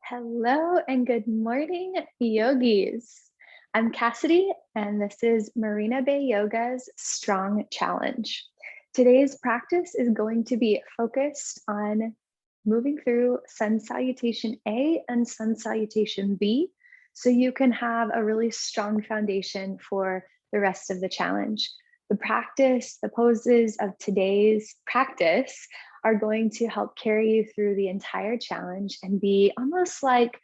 Hello and good morning, yogis. I'm Kasidy, and this is Marina Bay Yoga's Strong Challenge. Today's practice is going to be focused on moving through Sun Salutation A and Sun Salutation B, so you can have a really strong foundation for the rest of the challenge. The poses of today's practice are going to help carry you through the entire challenge and be almost like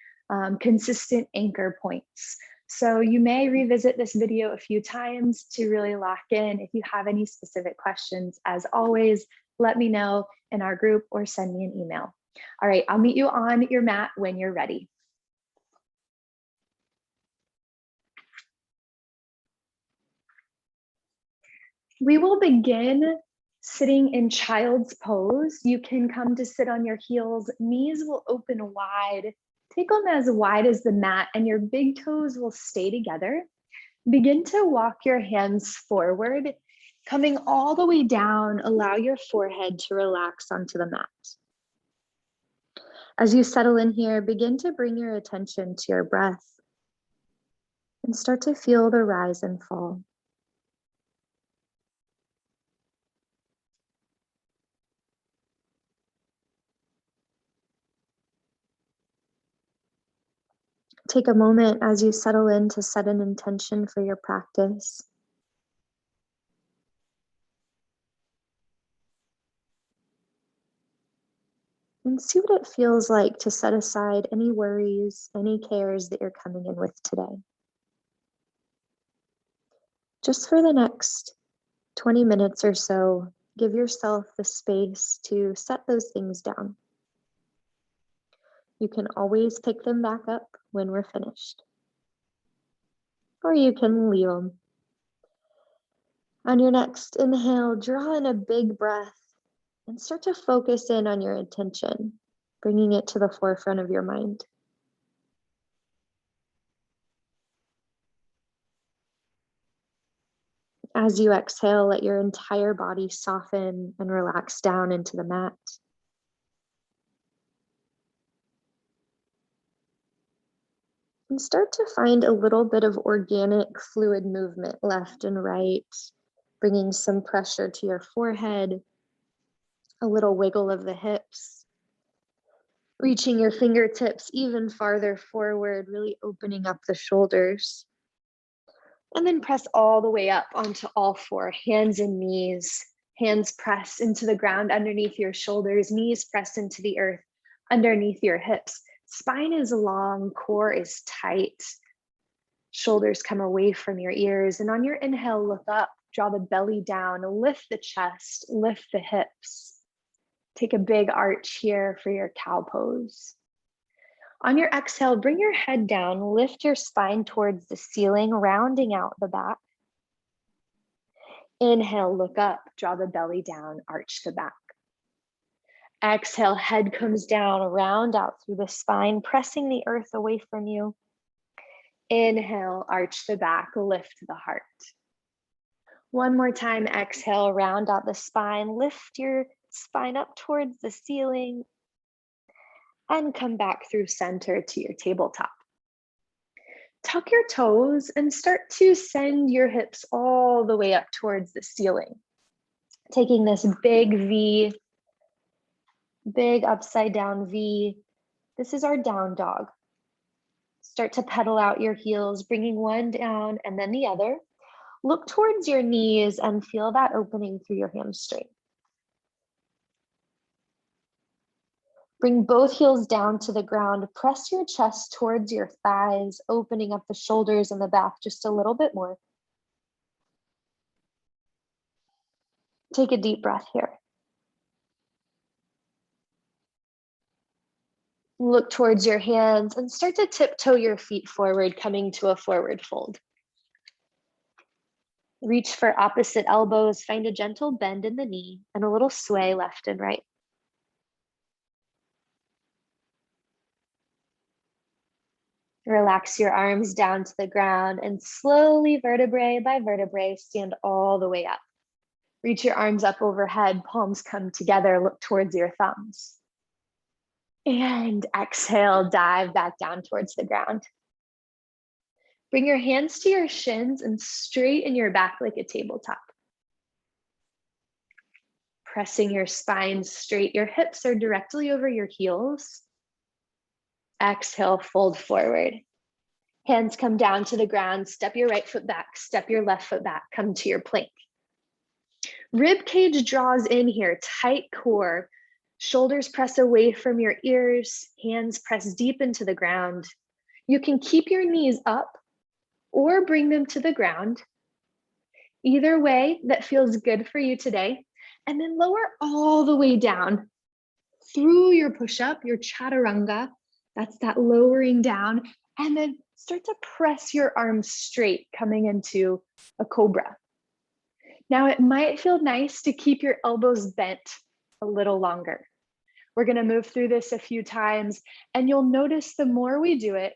consistent anchor points. So you may revisit this video a few times to really lock in. If you have any specific questions, as always, let me know in our group or send me an email. All right, I'll meet you on your mat when you're ready. We will begin sitting in child's pose. You can come to sit on your heels. Knees will open wide. Take them as wide as the mat, and your big toes will stay together. Begin to walk your hands forward, coming all the way down. Allow your forehead to relax onto the mat. As you settle in here, begin to bring your attention to your breath and start to feel the rise and fall. Take a moment as you settle in to set an intention for your practice. And see what it feels like to set aside any worries, any cares that you're coming in with today. Just for the next 20 minutes or so, give yourself the space to set those things down. You can always pick them back up when we're finished, or you can leave them. On your next inhale, draw in a big breath and start to focus in on your intention, bringing it to the forefront of your mind. As you exhale, let your entire body soften and relax down into the mat. And start to find a little bit of organic fluid movement left and right, bringing some pressure to your forehead, a little wiggle of the hips, reaching your fingertips even farther forward, really opening up the shoulders. And then press all the way up onto all four, hands and knees. Hands press into the ground underneath your shoulders, knees press into the earth underneath your hips. Spine is long, core is tight. Shoulders come away from your ears. And on your inhale, look up, draw the belly down, lift the chest, lift the hips. Take a big arch here for your cow pose. On your exhale, bring your head down, lift your spine towards the ceiling, rounding out the back. Inhale, look up, draw the belly down, arch the back. Exhale, head comes down, round out through the spine, pressing the earth away from you. Inhale, arch the back, lift the heart. One more time, exhale, round out the spine, lift your spine up towards the ceiling, and come back through center to your tabletop. Tuck your toes and start to send your hips all the way up towards the ceiling. Taking this big V, big upside down V. This is our down dog. Start to pedal out your heels, bringing one down and then the other. Look towards your knees and feel that opening through your hamstring. Bring both heels down to the ground. Press your chest towards your thighs, opening up the shoulders and the back just a little bit more. Take a deep breath here. Look towards your hands and start to tiptoe your feet forward, coming to a forward fold. Reach for opposite elbows, find a gentle bend in the knee and a little sway left and right. Relax your arms down to the ground and slowly, vertebrae by vertebrae, stand all the way up. Reach your arms up overhead, palms come together, look towards your thumbs. And exhale, dive back down towards the ground. Bring your hands to your shins and straighten your back like a tabletop. Pressing your spine straight. Your hips are directly over your heels. Exhale, fold forward. Hands come down to the ground. Step your right foot back. Step your left foot back. Come to your plank. Rib cage draws in here. Tight core. Shoulders press away from your ears. Hands press deep into the ground. You can keep your knees up or bring them to the ground. Either way that feels good for you today. And then lower all the way down through your push-up, your chaturanga. That's that lowering down. And then start to press your arms straight, coming into a cobra. Now it might feel nice to keep your elbows bent a little longer. We're gonna move through this a few times, and you'll notice the more we do it,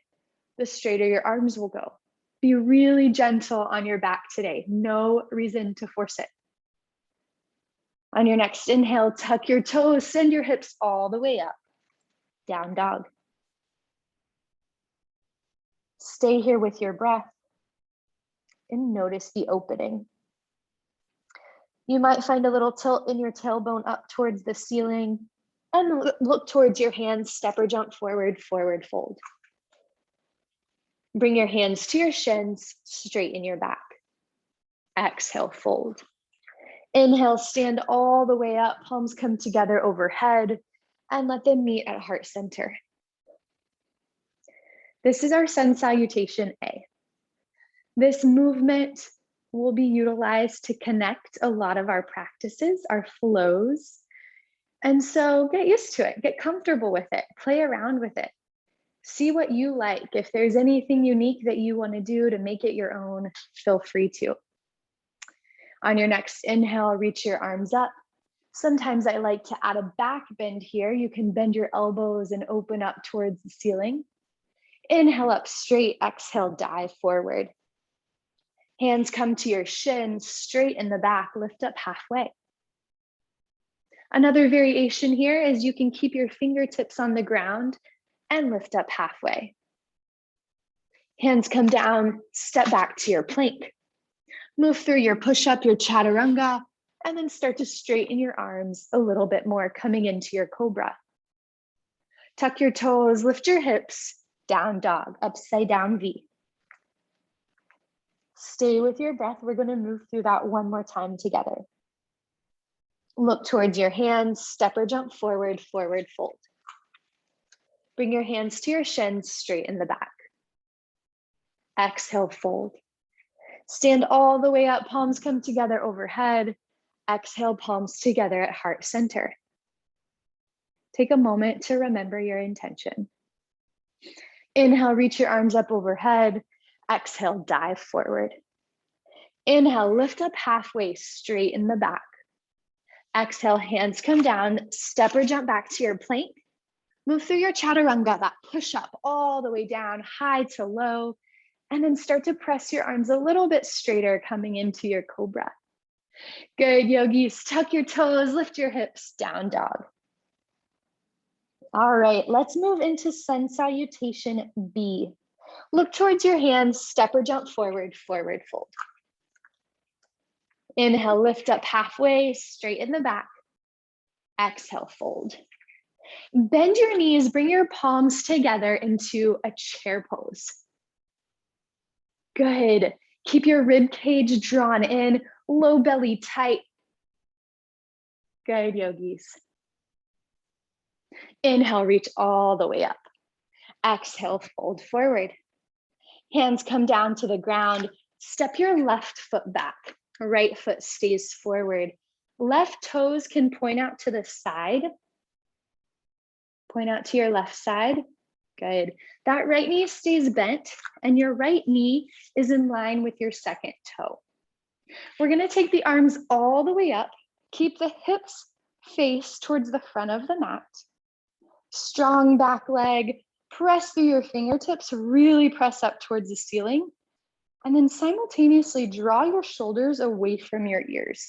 the straighter your arms will go. Be really gentle on your back today. No reason to force it. On your next inhale, tuck your toes, send your hips all the way up. Down dog. Stay here with your breath and notice the opening. You might find a little tilt in your tailbone up towards the ceiling, and look towards your hands, step or jump forward, forward fold. Bring your hands to your shins, straighten your back. Exhale, fold. Inhale, stand all the way up, palms come together overhead, and let them meet at heart center. This is our sun salutation A. This movement will be utilized to connect a lot of our practices, our flows. And so get used to it, get comfortable with it, play around with it. See what you like. If there's anything unique that you want to do to make it your own, feel free to. On your next inhale, reach your arms up. Sometimes I like to add a back bend here. You can bend your elbows and open up towards the ceiling. Inhale up straight, exhale, dive forward. Hands come to your shins, straight in the back, lift up halfway. Another variation here is you can keep your fingertips on the ground and lift up halfway. Hands come down, step back to your plank. Move through your push-up, your chaturanga, and then start to straighten your arms a little bit more, coming into your cobra. Tuck your toes, lift your hips, down dog, upside down V. Stay with your breath. We're going to move through that one more time together. Look towards your hands, step or jump forward, forward fold. Bring your hands to your shins, straight in the back. Exhale, fold. Stand all the way up, palms come together overhead. Exhale, palms together at heart center. Take a moment to remember your intention. Inhale, reach your arms up overhead. Exhale, dive forward. Inhale, lift up halfway, straight in the back. Exhale, hands come down, step or jump back to your plank. Move through your chaturanga, that push up all the way down, high to low, and then start to press your arms a little bit straighter, coming into your cobra. Good, yogis. Tuck your toes, lift your hips, down dog. All right, let's move into sun salutation B. Look towards your hands, step or jump forward, forward fold. Inhale, lift up halfway, straight in the back. Exhale, fold. Bend your knees, bring your palms together into a chair pose. Good. Keep your rib cage drawn in, low belly tight. Good, yogis. Inhale, reach all the way up. Exhale, fold forward. Hands come down to the ground. Step your left foot back. Right foot stays forward. Left toes can point out to the side. Point out to your left side. Good. That right knee stays bent and your right knee is in line with your second toe. We're going to take the arms all the way up. Keep the hips face towards the front of the mat. Strong back leg. Press through your fingertips. Really press up towards the ceiling. And then simultaneously draw your shoulders away from your ears.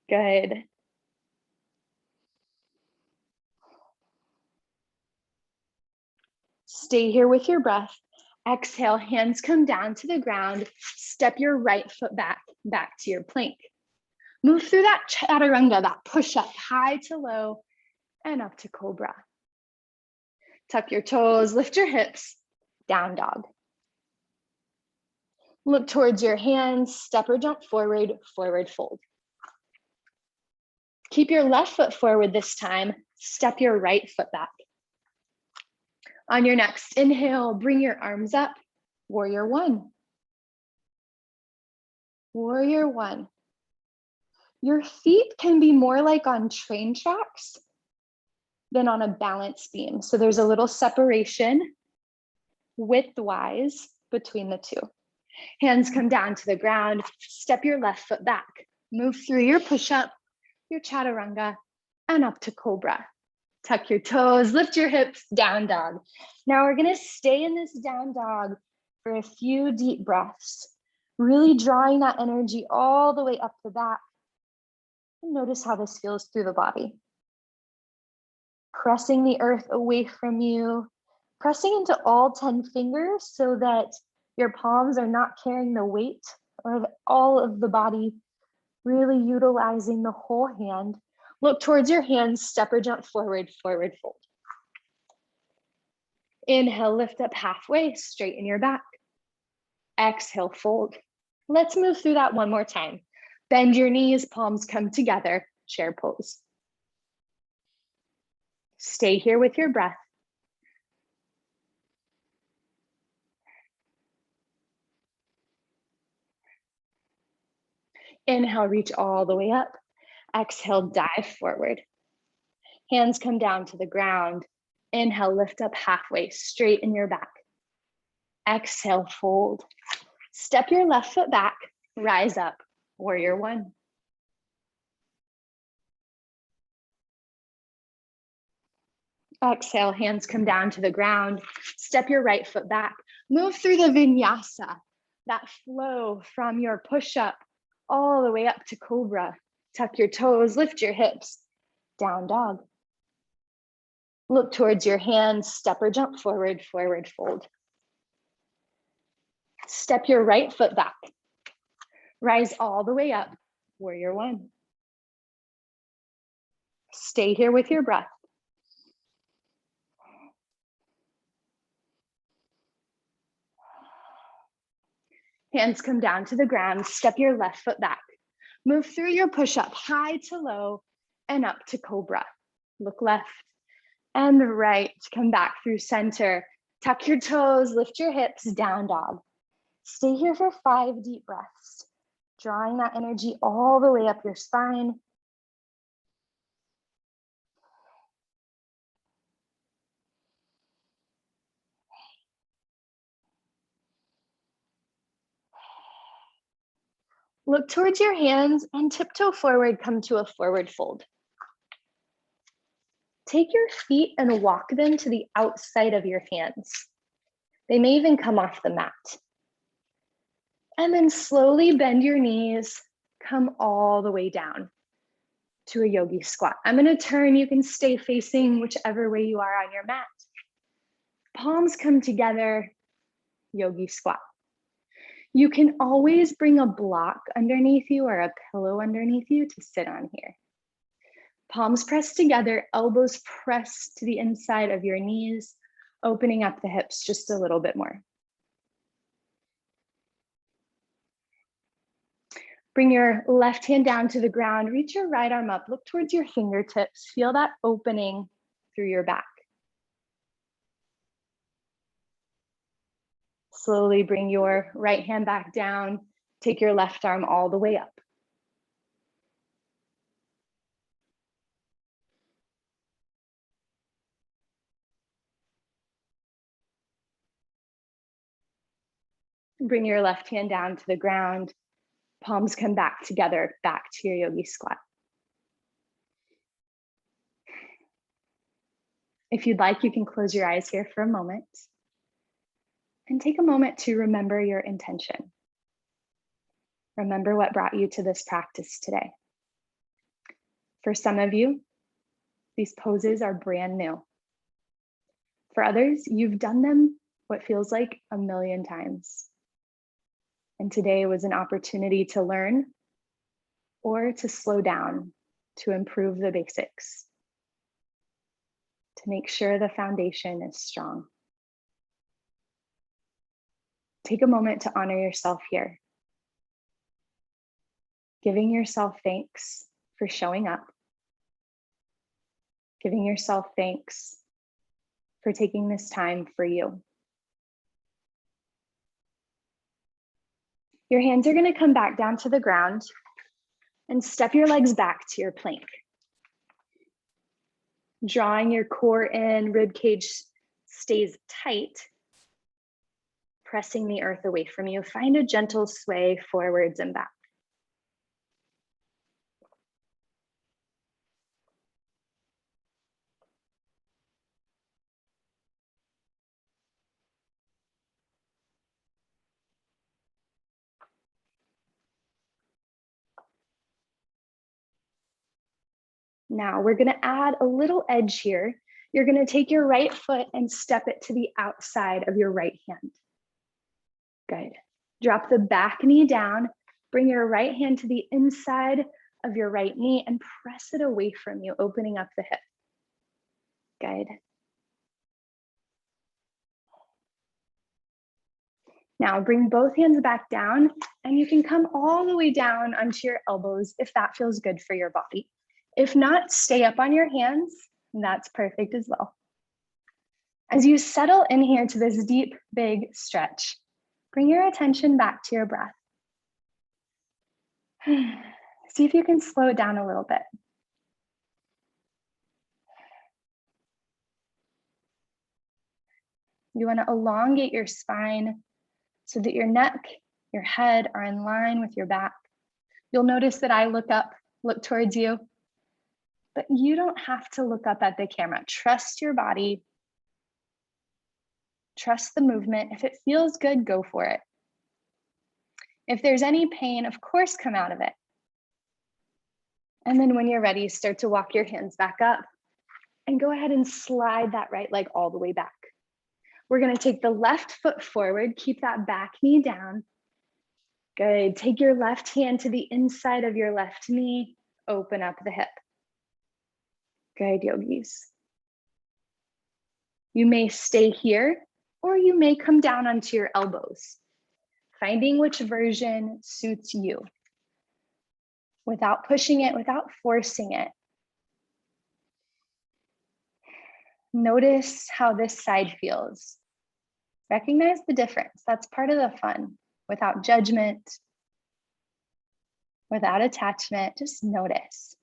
Good. Stay here with your breath. Exhale, hands come down to the ground. Step your right foot back to your plank. Move through that chaturanga, that push up, high to low, and up to cobra. Tuck your toes, lift your hips, down dog. Look towards your hands, step or jump forward, forward fold. Keep your left foot forward this time, step your right foot back. On your next inhale, bring your arms up, warrior one. Warrior one. Your feet can be more like on train tracks than on a balance beam. So there's a little separation width-wise between the two. Hands come down to the ground, step your left foot back, move through your push-up, your chaturanga, and up to cobra. Tuck your toes, lift your hips, down dog. Now we're gonna stay in this down dog for a few deep breaths, really drawing that energy all the way up the back. And notice how this feels through the body. Pressing the earth away from you, pressing into all 10 fingers so that your palms are not carrying the weight of all of the body, really utilizing the whole hand. Look towards your hands, step or jump forward, forward fold. Inhale, lift up halfway, straighten your back. Exhale, fold. Let's move through that one more time. Bend your knees, palms come together, chair pose. Stay here with your breath. Inhale, reach all the way up. Exhale, dive forward. Hands come down to the ground. Inhale, lift up halfway, straighten your back. Exhale, fold. Step your left foot back, rise up, warrior one. Exhale, hands come down to the ground. Step your right foot back. Move through the vinyasa, that flow from your push-up all the way up to cobra. Tuck your toes, lift your hips, down dog. Look towards your hands, step or jump forward, forward fold. Step your right foot back. Rise all the way up, warrior one. Stay here with your breath. Hands come down to the ground, step your left foot back. Move through your push-up, high to low, and up to cobra. Look left and right, come back through center. Tuck your toes, lift your hips, down dog. Stay here for 5 deep breaths, drawing that energy all the way up your spine. Look towards your hands and tiptoe forward, come to a forward fold. Take your feet and walk them to the outside of your hands. They may even come off the mat. And then slowly bend your knees, come all the way down to a yogi squat. I'm gonna turn, you can stay facing whichever way you are on your mat. Palms come together, yogi squat. You can always bring a block underneath you or a pillow underneath you to sit on here. Palms press together, elbows press to the inside of your knees, opening up the hips just a little bit more. Bring your left hand down to the ground, reach your right arm up, look towards your fingertips, feel that opening through your back. Slowly bring your right hand back down, take your left arm all the way up. Bring your left hand down to the ground, palms come back together, back to your yogi squat. If you'd like, you can close your eyes here for a moment and take a moment to remember your intention. Remember what brought you to this practice today. For some of you, these poses are brand new. For others, you've done them what feels like a million times. And today was an opportunity to learn or to slow down, to improve the basics, to make sure the foundation is strong. Take a moment to honor yourself here, giving yourself thanks for showing up, giving yourself thanks for taking this time for you. Your hands are going to come back down to the ground and step your legs back to your plank. Drawing your core in, rib cage stays tight, pressing the earth away from you. Find a gentle sway forwards and back. Now we're going to add a little edge here. You're going to take your right foot and step it to the outside of your right hand. Good. Drop the back knee down. Bring your right hand to the inside of your right knee and press it away from you, opening up the hip. Good. Now bring both hands back down, and you can come all the way down onto your elbows if that feels good for your body. If not, stay up on your hands, and that's perfect as well. As you settle in here to this deep, big stretch, bring your attention back to your breath. See if you can slow it down a little bit. You want to elongate your spine so that your neck, your head are in line with your back. You'll notice that I look up, look towards you, but you don't have to look up at the camera. Trust your body. Trust the movement. If it feels good, go for it. If there's any pain, of course, come out of it. And then when you're ready, start to walk your hands back up and go ahead and slide that right leg all the way back. We're going to take the left foot forward, keep that back knee down. Good. Take your left hand to the inside of your left knee, open up the hip. Good, yogis. You may stay here, or you may come down onto your elbows, finding which version suits you, without pushing it, without forcing it. Notice how this side feels. Recognize the difference. That's part of the fun. Without judgment, without attachment, just notice.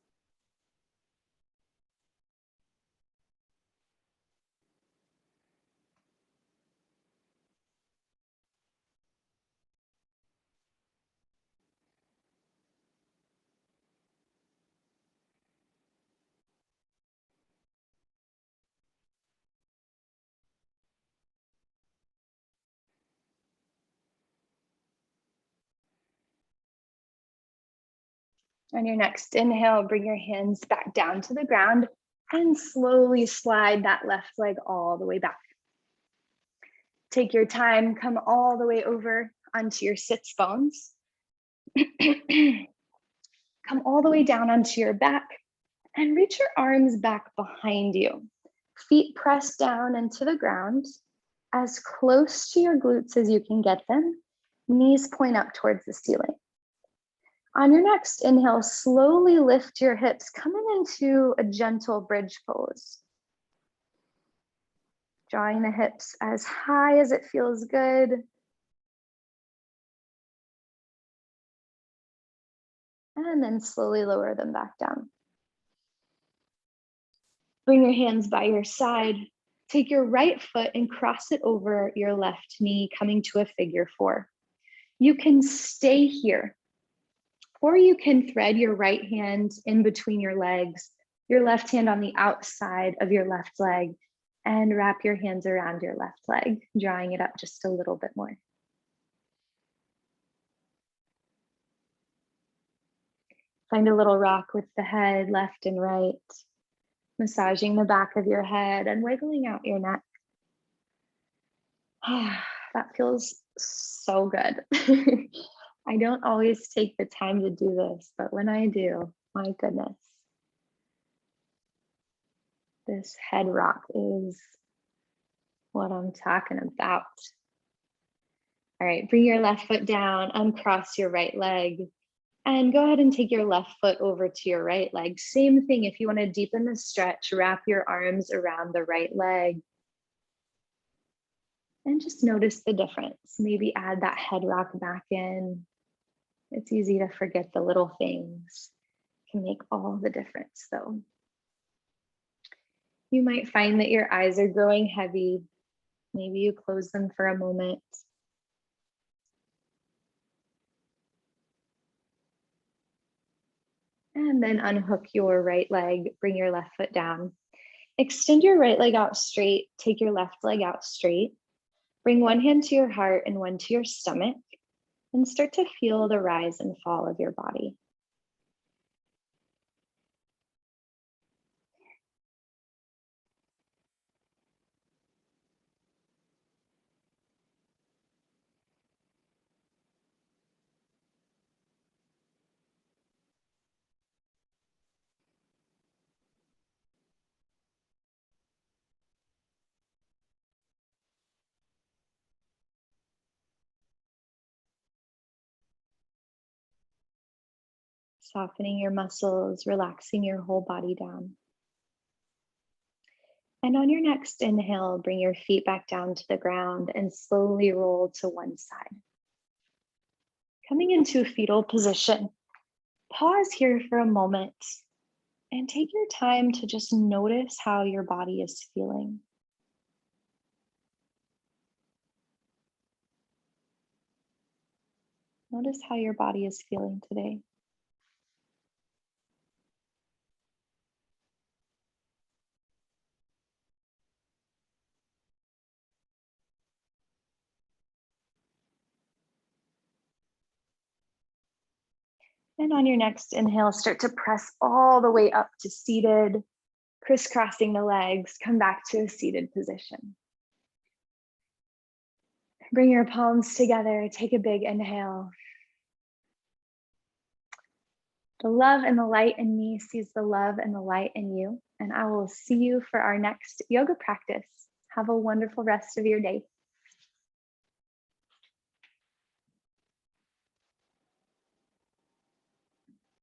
On your next inhale, bring your hands back down to the ground and slowly slide that left leg all the way back. Take your time, come all the way over onto your sits bones. Come all the way down onto your back and reach your arms back behind you. Feet pressed down into the ground, as close to your glutes as you can get them. Knees point up towards the ceiling. On your next inhale, slowly lift your hips, coming into a gentle bridge pose. Drawing the hips as high as it feels good. And then slowly lower them back down. Bring your hands by your side. Take your right foot and cross it over your left knee, coming to a figure four. You can stay here, or you can thread your right hand in between your legs, your left hand on the outside of your left leg, and wrap your hands around your left leg, drawing it up just a little bit more. Find a little rock with the head left and right, massaging the back of your head and wiggling out your neck. That feels so good. I don't always take the time to do this, but when I do, my goodness, this head rock is what I'm talking about. All right, bring your left foot down, uncross your right leg, and go ahead and take your left foot over to your right leg. Same thing, if you want to deepen the stretch, wrap your arms around the right leg. And just notice the difference. Maybe add that head rock back in. It's easy to forget the little things. It can make all the difference though. You might find that your eyes are growing heavy. Maybe you close them for a moment. And then unhook your right leg, bring your left foot down. Extend your right leg out straight, take your left leg out straight. Bring one hand to your heart and one to your stomach, and start to feel the rise and fall of your body. Softening your muscles, relaxing your whole body down. And on your next inhale, bring your feet back down to the ground and slowly roll to one side. Coming into fetal position, pause here for a moment and take your time to just notice how your body is feeling. Notice how your body is feeling today. And on your next inhale, start to press all the way up to seated, crisscrossing the legs, come back to a seated position. Bring your palms together, take a big inhale. The love and the light in me sees the love and the light in you, and I will see you for our next yoga practice. Have a wonderful rest of your day.